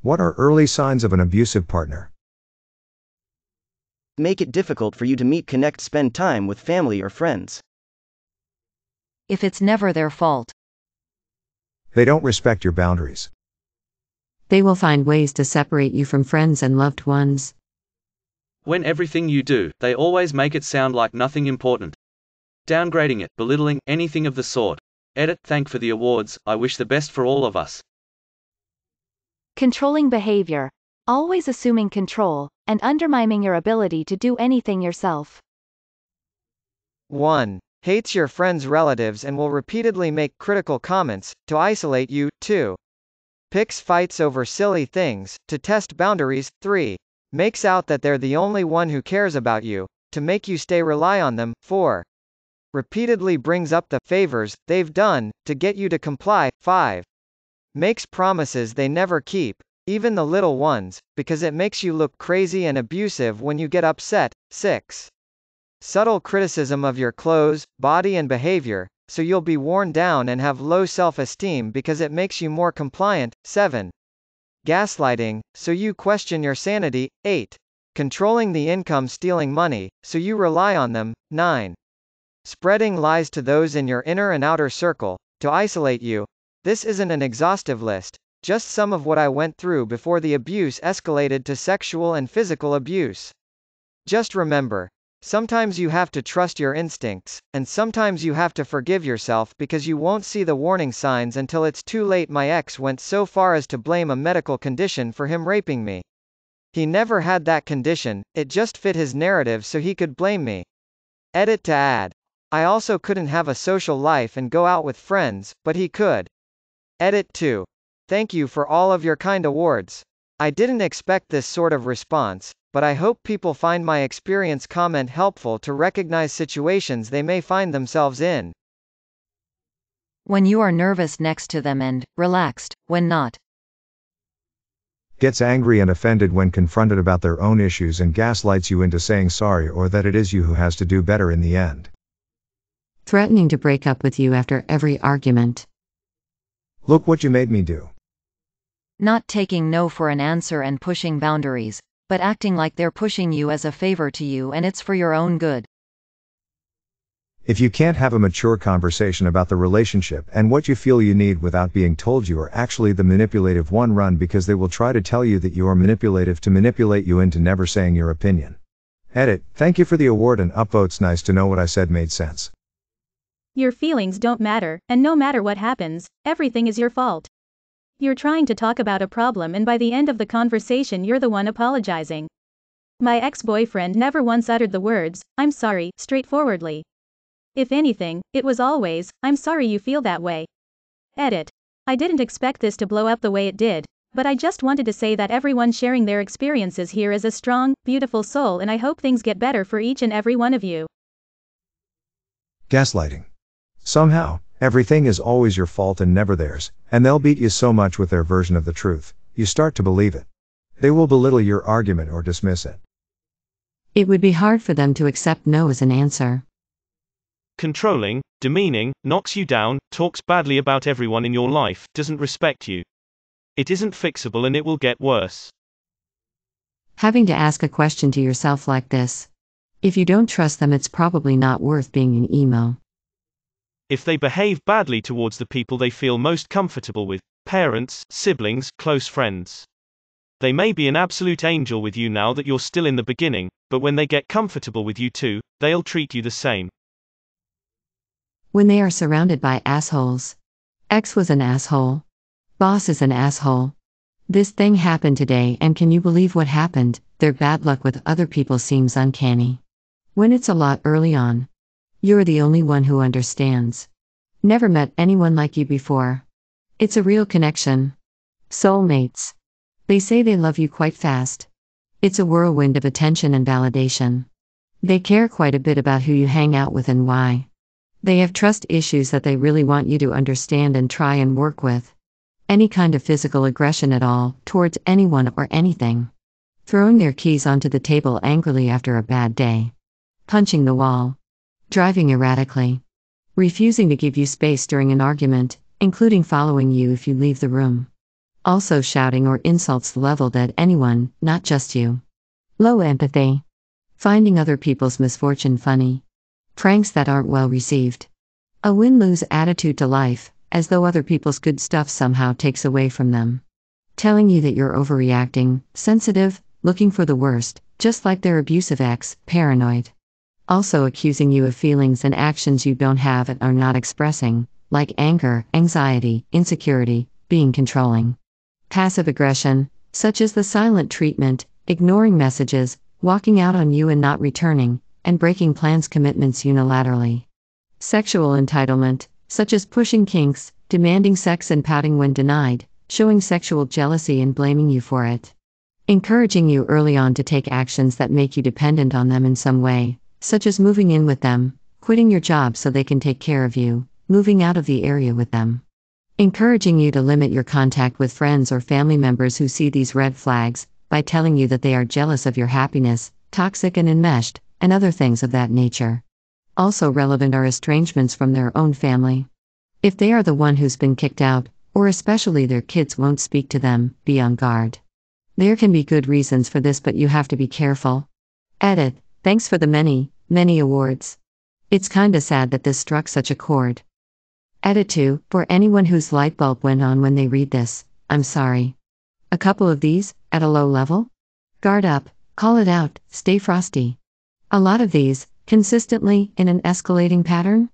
What are early signs of an abusive partner? Make it difficult for you to meet, connect, spend time with family or friends. If it's never their fault. They don't respect your boundaries. They will find ways to separate you from friends and loved ones. When everything you do, they always make it sound like nothing important. Downgrading it, belittling, anything of the sort. Edit, thank for the awards, I wish the best for all of us. Controlling behavior. Always assuming control, and undermining your ability to do anything yourself. 1. Hates your friends' relatives and will repeatedly make critical comments, to isolate you. 2. Picks fights over silly things, to test boundaries. 3. Makes out that they're the only one who cares about you, to make you rely on them. 4. Repeatedly brings up the favors they've done, to get you to comply. 5. Makes promises they never keep, even the little ones, because it makes you look crazy and abusive when you get upset. 6. Subtle criticism of your clothes, body and behavior, so you'll be worn down and have low self-esteem because it makes you more compliant. 7. Gaslighting, so you question your sanity. 8. Controlling the income, stealing money, so you rely on them. 9. Spreading lies to those in your inner and outer circle, to isolate you. This isn't an exhaustive list, just some of what I went through before the abuse escalated to sexual and physical abuse. Just remember, sometimes you have to trust your instincts, and sometimes you have to forgive yourself because you won't see the warning signs until it's too late. My ex went so far as to blame a medical condition for him raping me. He never had that condition, it just fit his narrative so he could blame me. Edit to add. I also couldn't have a social life and go out with friends, but he could. Edit 2. Thank you for all of your kind awards. I didn't expect this sort of response, but I hope people find my experience comment helpful to recognize situations they may find themselves in. When you are nervous next to them and relaxed when not. Gets angry and offended when confronted about their own issues and gaslights you into saying sorry or that it is you who has to do better in the end. Threatening to break up with you after every argument. Look what you made me do. Not taking no for an answer and pushing boundaries, but acting like they're pushing you as a favor to you and it's for your own good. If you can't have a mature conversation about the relationship and what you feel you need without being told you are actually the manipulative one, run, because they will try to tell you that you are manipulative to manipulate you into never saying your opinion. Edit, thank you for the award and upvotes, nice to know what I said made sense. Your feelings don't matter, and no matter what happens, everything is your fault. You're trying to talk about a problem and by the end of the conversation you're the one apologizing. My ex-boyfriend never once uttered the words, "I'm sorry," straightforwardly. If anything, it was always, "I'm sorry you feel that way." Edit. I didn't expect this to blow up the way it did, but I just wanted to say that everyone sharing their experiences here is a strong, beautiful soul, and I hope things get better for each and every one of you. Gaslighting. Somehow, everything is always your fault and never theirs, and they'll beat you so much with their version of the truth, you start to believe it. They will belittle your argument or dismiss it. It would be hard for them to accept no as an answer. Controlling, demeaning, knocks you down, talks badly about everyone in your life, doesn't respect you. It isn't fixable and it will get worse. Having to ask a question to yourself like this. If you don't trust them, it's probably not worth being an emo. If they behave badly towards the people they feel most comfortable with, parents, siblings, close friends. They may be an absolute angel with you now that you're still in the beginning, but when they get comfortable with you too, they'll treat you the same. When they are surrounded by assholes. Ex was an asshole. Boss is an asshole. This thing happened today, and can you believe what happened? Their bad luck with other people seems uncanny. When it's a lot early on. You're the only one who understands. Never met anyone like you before. It's a real connection. Soulmates. They say they love you quite fast. It's a whirlwind of attention and validation. They care quite a bit about who you hang out with and why. They have trust issues that they really want you to understand and try and work with. Any kind of physical aggression at all, towards anyone or anything. Throwing their keys onto the table angrily after a bad day. Punching the wall. Driving erratically. Refusing to give you space during an argument, including following you if you leave the room. Also, shouting or insults leveled at anyone, not just you. Low empathy. Finding other people's misfortune funny. Pranks that aren't well received. A win-lose attitude to life, as though other people's good stuff somehow takes away from them. Telling you that you're overreacting, sensitive, looking for the worst, just like their abusive ex, paranoid. Also accusing you of feelings and actions you don't have and are not expressing, like anger, anxiety, insecurity, being controlling. Passive aggression, such as the silent treatment, ignoring messages, walking out on you and not returning, and breaking plans commitments unilaterally. Sexual entitlement, such as pushing kinks, demanding sex and pouting when denied, showing sexual jealousy and blaming you for it. Encouraging you early on to take actions that make you dependent on them in some way, such as moving in with them, quitting your job so they can take care of you, moving out of the area with them. Encouraging you to limit your contact with friends or family members who see these red flags, by telling you that they are jealous of your happiness, toxic and enmeshed, and other things of that nature. Also relevant are estrangements from their own family. If they are the one who's been kicked out, or especially their kids won't speak to them, be on guard. There can be good reasons for this, but you have to be careful. Edit. Thanks for the many, many awards. It's kinda sad that this struck such a chord. Edit 2. For anyone whose light bulb went on when they read this, I'm sorry. A couple of these, at a low level? Guard up, call it out, stay frosty. A lot of these, consistently, in an escalating pattern?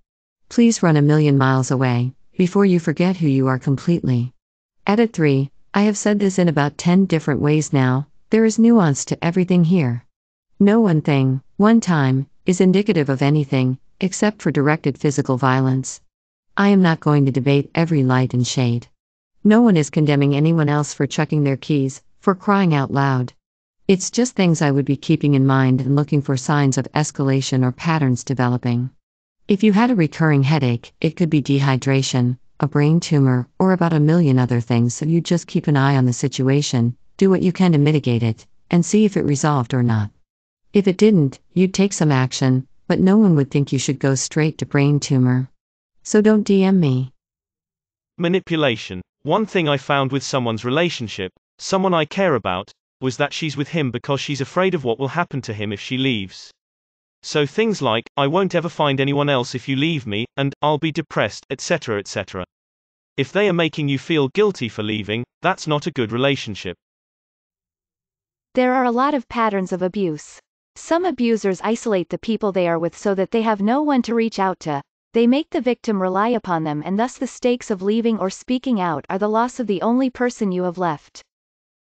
Please run a million miles away, before you forget who you are completely. Edit 3. I have said this in about 10 different ways now, there is nuance to everything here. No one thing, one time, is indicative of anything, except for directed physical violence. I am not going to debate every light and shade. No one is condemning anyone else for chucking their keys, for crying out loud. It's just things I would be keeping in mind and looking for signs of escalation or patterns developing. If you had a recurring headache, it could be dehydration, a brain tumor, or about a million other things, so you just keep an eye on the situation, do what you can to mitigate it, and see if it resolved or not. If it didn't, you'd take some action, but no one would think you should go straight to brain tumor. So don't DM me. Manipulation. One thing I found with someone's relationship, someone I care about, was that she's with him because she's afraid of what will happen to him if she leaves. So things like, I won't ever find anyone else if you leave me, and, I'll be depressed, etc. etc. If they are making you feel guilty for leaving, that's not a good relationship. There are a lot of patterns of abuse. Some abusers isolate the people they are with so that they have no one to reach out to. They make the victim rely upon them, and thus the stakes of leaving or speaking out are the loss of the only person you have left.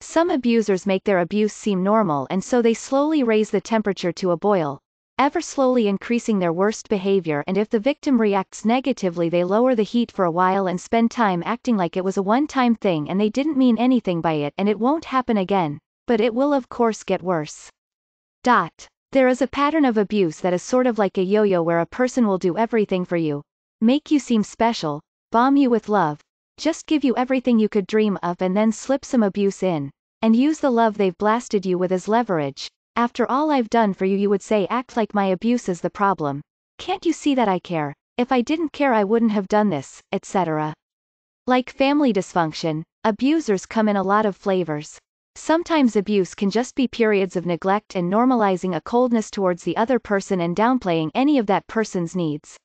Some abusers make their abuse seem normal, and so they slowly raise the temperature to a boil, ever slowly increasing their worst behavior, and if the victim reacts negatively they lower the heat for a while and spend time acting like it was a one-time thing and they didn't mean anything by it and it won't happen again, but it will of course get worse. There is a pattern of abuse that is sort of like a yo-yo, where a person will do everything for you, make you seem special, bomb you with love, just give you everything you could dream of and then slip some abuse in, and use the love they've blasted you with as leverage. After all I've done for you, you would say, act like my abuse is the problem. Can't you see that I care? If I didn't care I wouldn't have done this, etc. Like family dysfunction, abusers come in a lot of flavors. Sometimes abuse can just be periods of neglect and normalizing a coldness towards the other person and downplaying any of that person's needs.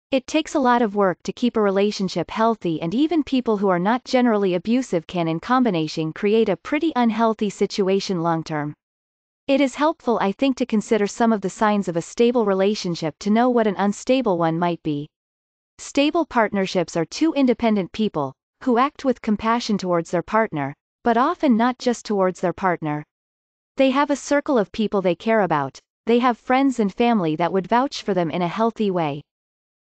It takes a lot of work to keep a relationship healthy, and even people who are not generally abusive can in combination create a pretty unhealthy situation long term. It is helpful, I think, to consider some of the signs of a stable relationship to know what an unstable one might be. Stable partnerships are two independent people, who act with compassion towards their partner, but often not just towards their partner. They have a circle of people they care about, they have friends and family that would vouch for them in a healthy way.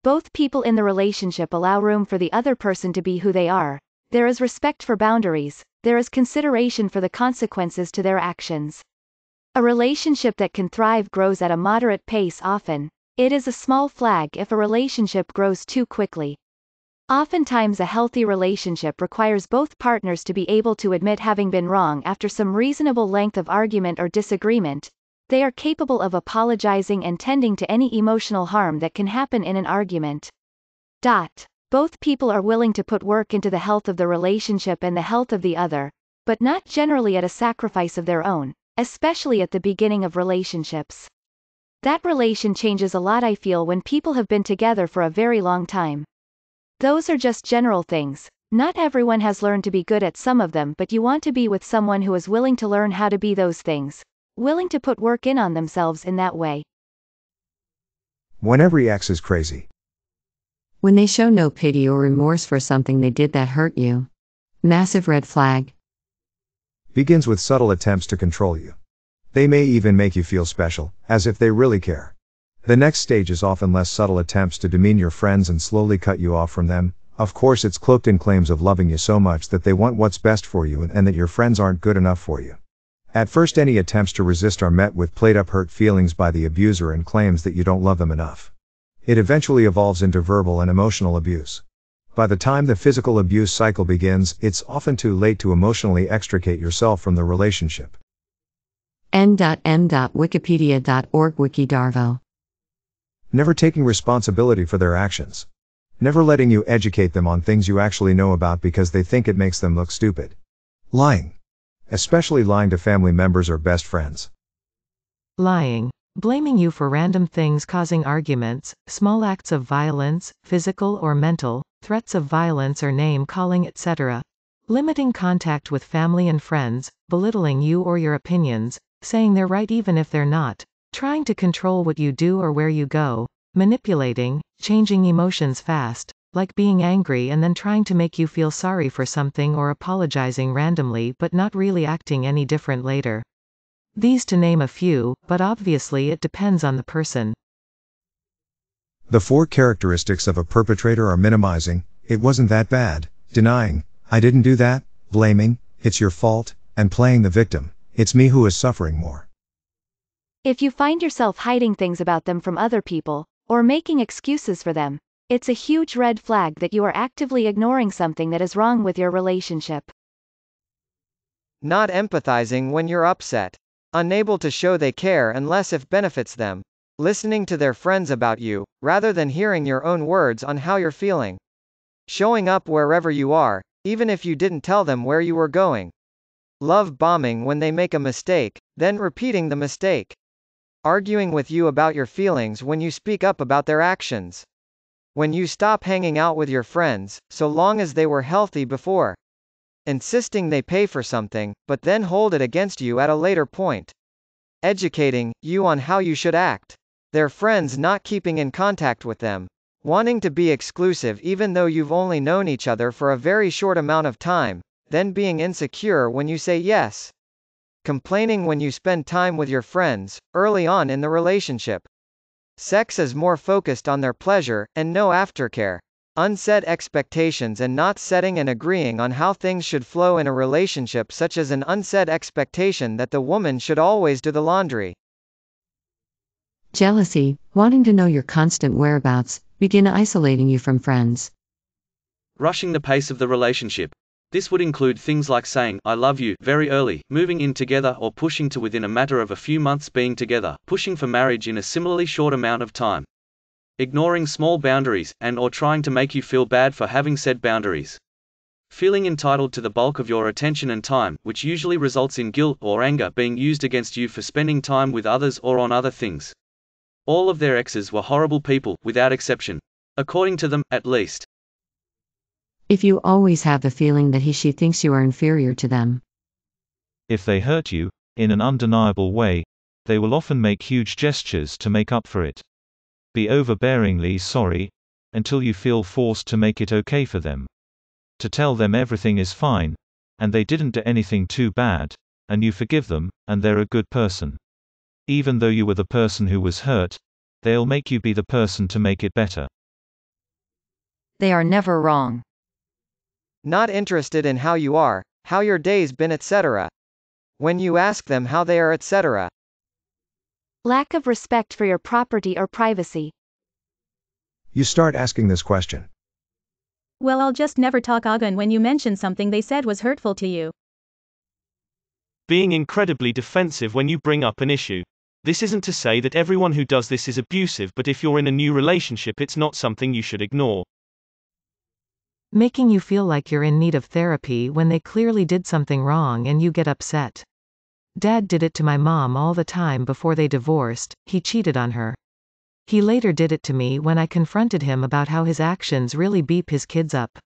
Both people in the relationship allow room for the other person to be who they are, there is respect for boundaries, there is consideration for the consequences to their actions. A relationship that can thrive grows at a moderate pace often. It is a small flag if a relationship grows too quickly. Oftentimes a healthy relationship requires both partners to be able to admit having been wrong after some reasonable length of argument or disagreement. They are capable of apologizing and tending to any emotional harm that can happen in an argument. Both people are willing to put work into the health of the relationship and the health of the other, but not generally at a sacrifice of their own, especially at the beginning of relationships. That relation changes a lot, I feel, when people have been together for a very long time. Those are just general things. Not everyone has learned to be good at some of them, but you want to be with someone who is willing to learn how to be those things, willing to put work in on themselves in that way. When every ex is crazy. When they show no pity or remorse for something they did that hurt you. Massive red flag. Begins with subtle attempts to control you. They may even make you feel special, as if they really care. The next stage is often less subtle attempts to demean your friends and slowly cut you off from them. Of course, it's cloaked in claims of loving you so much that they want what's best for you and that your friends aren't good enough for you. At first, any attempts to resist are met with played-up hurt feelings by the abuser and claims that you don't love them enough. It eventually evolves into verbal and emotional abuse. By the time the physical abuse cycle begins, it's often too late to emotionally extricate yourself from the relationship. n.m.wikipedia.org Wikidarvo. Never taking responsibility for their actions. Never letting you educate them on things you actually know about because they think it makes them look stupid. Lying. Especially lying to family members or best friends. Lying. Blaming you for random things, causing arguments, small acts of violence, physical or mental, threats of violence or name-calling, etc. Limiting contact with family and friends, belittling you or your opinions, saying they're right even if they're not, trying to control what you do or where you go, manipulating, changing emotions fast, like being angry and then trying to make you feel sorry for something or apologizing randomly but not really acting any different later. These to name a few, but obviously it depends on the person. The 4 characteristics of a perpetrator are minimizing, it wasn't that bad, denying, I didn't do that, blaming, it's your fault, and playing the victim, it's me who is suffering more. If you find yourself hiding things about them from other people, or making excuses for them, it's a huge red flag that you are actively ignoring something that is wrong with your relationship. Not empathizing when you're upset. Unable to show they care unless it benefits them. Listening to their friends about you, rather than hearing your own words on how you're feeling. Showing up wherever you are, even if you didn't tell them where you were going. Love bombing when they make a mistake, then repeating the mistake. Arguing with you about your feelings when you speak up about their actions. When you stop hanging out with your friends, so long as they were healthy before. Insisting they pay for something, but then hold it against you at a later point. Educating you on how you should act. Their friends not keeping in contact with them. Wanting to be exclusive even though you've only known each other for a very short amount of time, then being insecure when you say yes. Complaining when you spend time with your friends, early on in the relationship. Sex is more focused on their pleasure, and no aftercare. Unset expectations and not setting and agreeing on how things should flow in a relationship, such as an unset expectation that the woman should always do the laundry. Jealousy, wanting to know your constant whereabouts, begin isolating you from friends. Rushing the pace of the relationship. This would include things like saying, I love you, very early, moving in together or pushing to within a matter of a few months being together, pushing for marriage in a similarly short amount of time. Ignoring small boundaries, and or trying to make you feel bad for having said boundaries. Feeling entitled to the bulk of your attention and time, which usually results in guilt or anger being used against you for spending time with others or on other things. All of their exes were horrible people, without exception. According to them, at least. If you always have the feeling that he/she thinks you are inferior to them. If they hurt you, in an undeniable way, they will often make huge gestures to make up for it. Be overbearingly sorry, until you feel forced to make it okay for them. To tell them everything is fine, and they didn't do anything too bad, and you forgive them, and they're a good person. Even though you were the person who was hurt, they'll make you be the person to make it better. They are never wrong. Not interested in how you are, how your day's been, etc. When you ask them how they are, etc. Lack of respect for your property or privacy. You start asking this question. Well, I'll just never talk again when you mention something they said was hurtful to you. Being incredibly defensive when you bring up an issue. This isn't to say that everyone who does this is abusive, but if you're in a new relationship, it's not something you should ignore. Making you feel like you're in need of therapy when they clearly did something wrong and you get upset. Dad did it to my mom all the time before they divorced, he cheated on her. He later did it to me when I confronted him about how his actions really beat his kids up.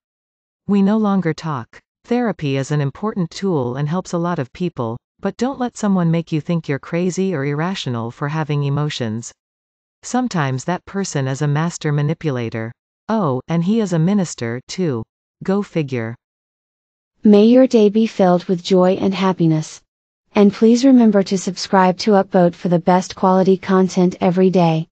We no longer talk. Therapy is an important tool and helps a lot of people, but don't let someone make you think you're crazy or irrational for having emotions. Sometimes that person is a master manipulator. Oh, and he is a minister, too. Go figure. May your day be filled with joy and happiness. And please remember to subscribe to Upvote for the best quality content every day.